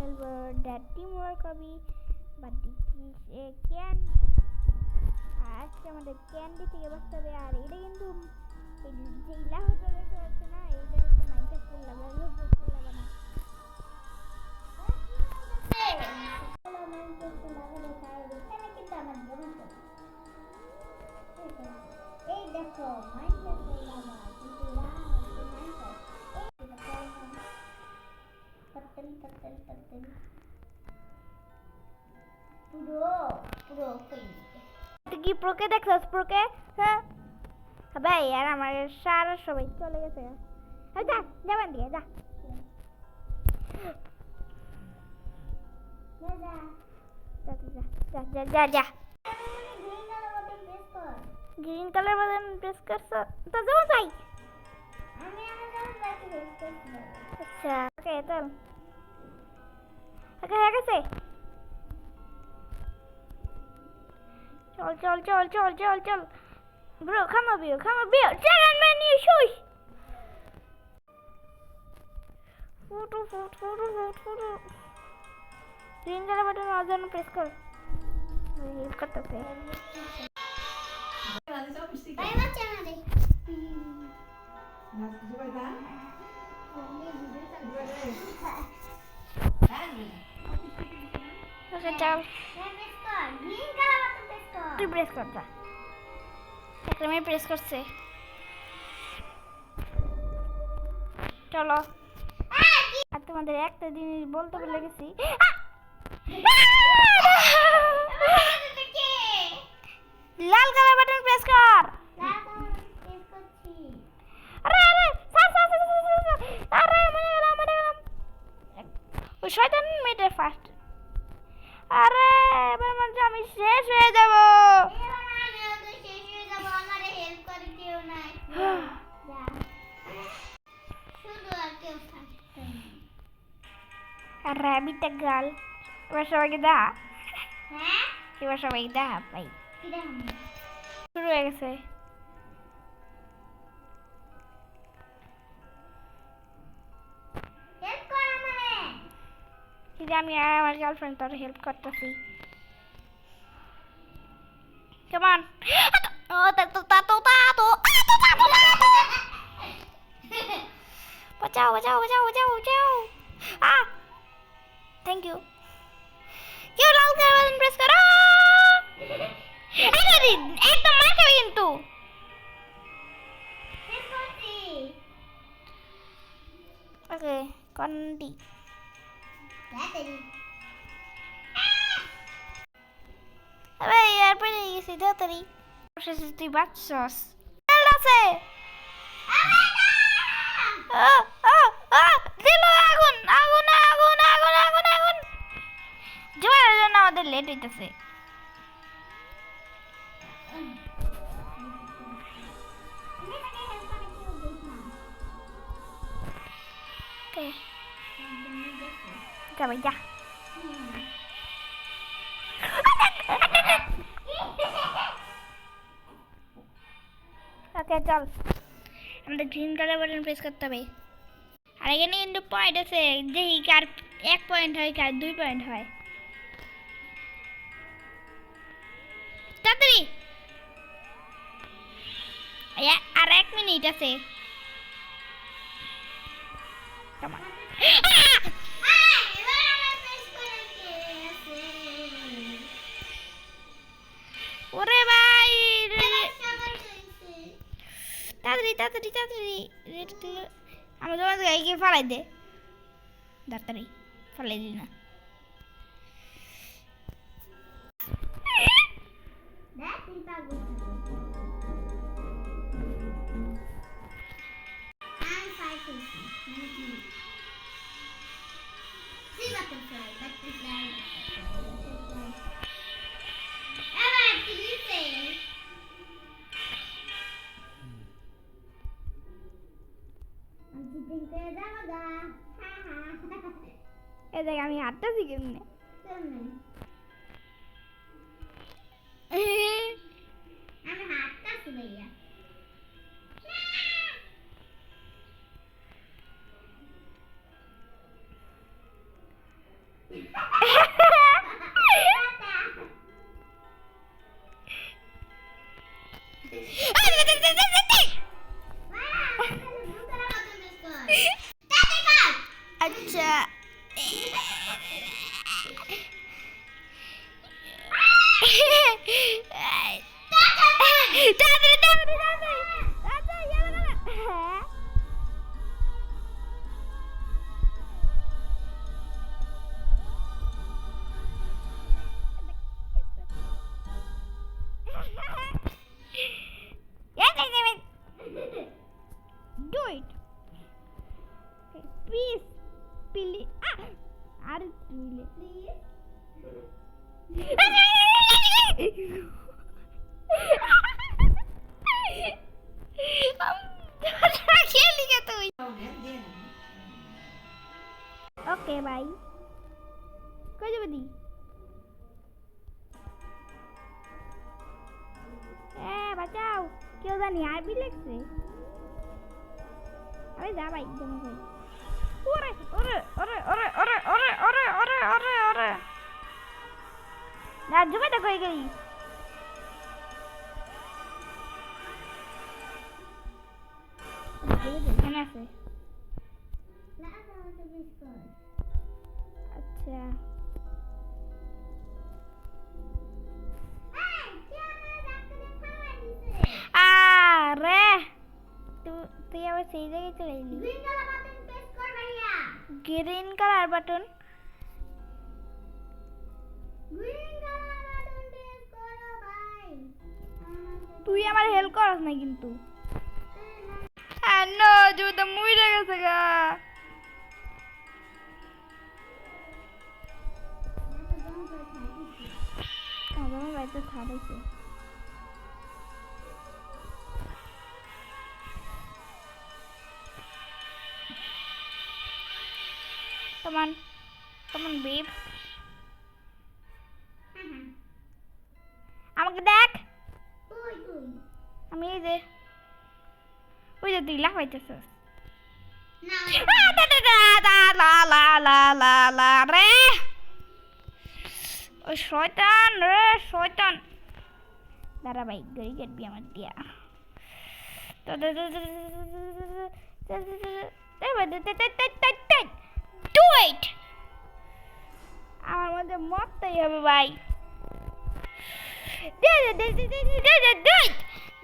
খেলবো that team work হবি বা can আজকে আমাদের ক্যান্ডি থেকে বাঁচতে হবে। আর এটা কিন্তু যে ইলাহু আছে না, এইটা হচ্ছে মাইনক্রাফট খেললাম না। এই দেখো মাইনক্রাফট খেললাম কিন্তু কি প্রোকে দেখছস? প্রোকে হ্যাঁ ভাই, আর আমার সারা সবাই চলে গেছে। যা যাবেন দিয়ে যা যা যা যা যা। গ্রিন কালার বাটন প্রেস করছো তো যাও যাই। আচ্ছা ওকে চল। ওকে হয়ে গেছে। চল চল চল চল চল চল bro, come on Bill, dragon man you shush. Photo green color button आजान press कर। ये करते हैं। बाय बच्चा हमारे। ओके चल। ग्रीन कलर बटन प्रेस कर। तू प्रेस कर जा। একটা আমি প্রেস করছে। চলো। আর তোমাদের একটা জিনিস বলতে ভুলে গেছি। লাল কালার বাটন প্রেস কর। আরে আরে আরে মরে গেলাম। ওই শয়তান মেয়েটা ফার্স্ট। আরে এবার মানে আমি শেষ হয়ে যাব। Rabbit girl, এবার সবাইকে দেখা। হ্যাঁ এবার সবাইকে দেখা ভাই। শুরু হয়ে গেছে। হেল্প কর আমারে। ঠিক আমি আর আমার গার্লফ্রেন্ড তোর হেল্প করতেছি। Come on. ও তাতো বাঁচাও বাঁচাও বাঁচাও বাঁচাও বাঁচাও। Thank you. কেউ লাল কালার বাটন প্রেস করো। একদম মার খাবে কিন্তু। ওকে কন্ডি আরে यार পড়ে গেছি তাড়াতাড়ি। শেষে তুই বাঁচছস। আছে দিল আগুন আগুন আগুন আগুন আগুন আগুন। জোয়ারের জন্য আমাদের লেট হইতেছে। যা ভাই যা। ওকে চল আমাদের গ্রিন কালার বাটন প্রেস করতে হবে। আর এখানে কিন্তু পয়েন্ট আছে, দেখি কার 1 পয়েন্ট হয় কার 2 পয়েন্ট হয়। তাড়াতাড়ি আর 1 মিনিট আছে। ওরে ভাই তাড়াতাড়ি তাড়াতাড়ি তাড়াতাড়ি আমার তোমার গাইকে ফালাই দে। তাড়াতাড়ি ফালাই দি না। এ দেখ আমি হাঁটতেছি কেমনে। আমি হাঁটতেছি ভাইয়া। আচ্ছা do it. Please, please. Are please. खेलेगा तू. Okay, bye. कौन सी बदी? बचाओ. क्यों जानी यार भी लेग से? अरे जा भाई दोनों भाई. अरे अरे अरे अरे अरे अरे अरे अरे अरे अरे ना जुमे तो कोई गई है से अच्छा अरे तू ये सही जगह चले ली ग्रीन कलर बटन তুই আমার হেল্প করছ না কিন্তু নো जो তো মরে গেছে গা আমার বাইতে ছাড়াইছে Come on, babe. আমাকে দেখ আমি এই যে ওই যে তুই লাফাইতেছিস রে ওই শয়তান রে শয়তান দাঁড়া ভাই গড়ি কাটবি আমার দিয়া Do it! আমার মধ্যে মরতেই হবে ভাই Do it!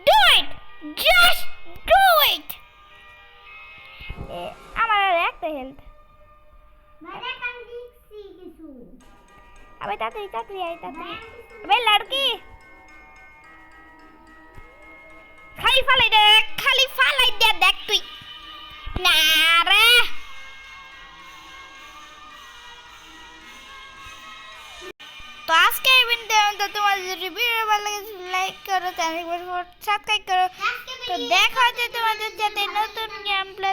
Do it! Just do it! আমার আর একটা হেলথ अबे तातरी तातरी आई तातरी अबे लड़की खाली फालाई दे देख तुई ना रे तो आज के वीडियो में तो तुम्हारे रिव्यू वाला लाइक करो चैनल को सब्सक्राइब करो तो देखा तुम्हारे साथ नतून गेम प्ले